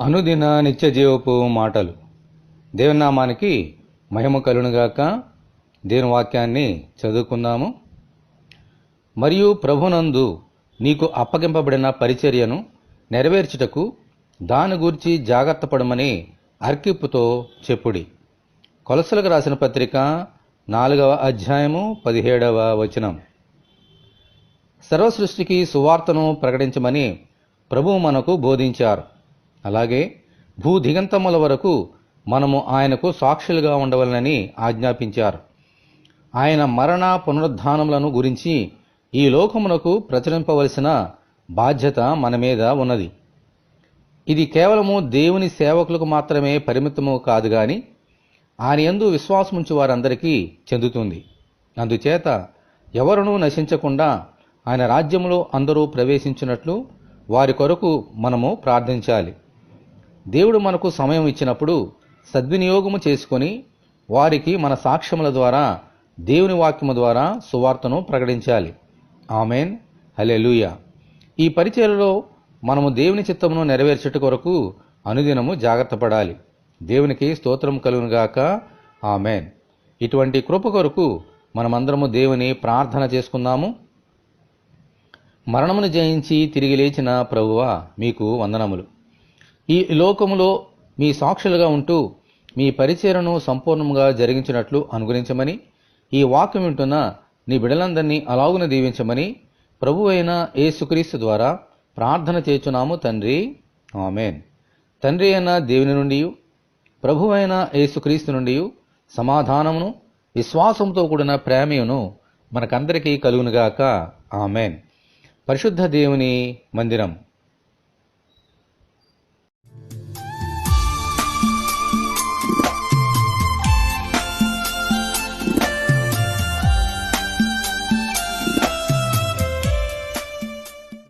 అనుదిన నిత్య జీవపు మాటలు. దేవుని నామానికి మహిమ కలుగునుగాక. దేవుని వాక్యాన్ని చదువుకుందాము. మరియు ప్రభునందు నీకు అప్పగింపబడిన పరిచర్యను నెరవేర్చుటకు దాని గూర్చి జాగ్రత్త పడమని అర్కిప్పుతో చెప్పుడి. కొలసలకు రాసిన పత్రిక 4వ అధ్యాయము 17వ వచనం. సర్వసృష్టికి సువార్తను ప్రకటించమని ప్రభువు మనకు బోధించారు. అలాగే భూదిగంతముల వరకు మనము ఆయనకు సాక్షులుగా ఉండవలనని ఆజ్ఞాపించారు. ఆయన మరణ పునరుద్ధానములను గురించి ఈ లోకమునకు ప్రచురింపవలసిన బాధ్యత మన మీద ఉన్నది. ఇది కేవలము దేవుని సేవకులకు మాత్రమే పరిమితము కాదు గాని ఆయన యందు విశ్వాసముంచు వారందరికీ చెందుతుంది. అందుచేత ఎవరునూ నశించకుండా ఆయన రాజ్యములో అందరూ ప్రవేశించినట్లు వారి కొరకు మనము ప్రార్థించాలి. దేవుడు మనకు సమయం ఇచ్చినప్పుడు సద్వినియోగము చేసుకొని వారికి మన సాక్ష్యముల ద్వారా దేవుని వాక్యము ద్వారా సువార్తను ప్రకటించాలి. ఆమెన్, హల్లెలూయా. ఈ పరిచర్యలో మనము దేవుని చిత్తమును నెరవేర్చుట కొరకు అనుదినము జాగ్రత్త పడాలి. దేవునికి స్తోత్రం కలుగునుగాక. ఆమెన్. ఇటువంటి కృప కొరకు మనమందరము దేవుని ప్రార్థన చేసుకుందాము. మరణమును జయించి తిరిగి లేచిన ప్రభువా, మీకు వందనములు. ఈ లోకములో మీ సాక్షులుగా ఉంటూ మీ పరిచర్యను సంపూర్ణంగా జరిగించినట్లు అనుగ్రహించమని, ఈ వాక్యం వింటున్న నీ బిడ్డలందరినీ అలాగున దీవించమని ప్రభువైన యేసుక్రీస్తు ద్వారా ప్రార్థన చేయుచున్నాము తండ్రి. ఆమెన్. తండ్రి అయిన దేవుని నుండి, ప్రభువైన యేసుక్రీస్తు నుండి సమాధానమును విశ్వాసంతో కూడిన ప్రేమయును మనకందరికీ కలుగునుగాక. ఆమెన్. పరిశుద్ధ దేవుని మందిరం.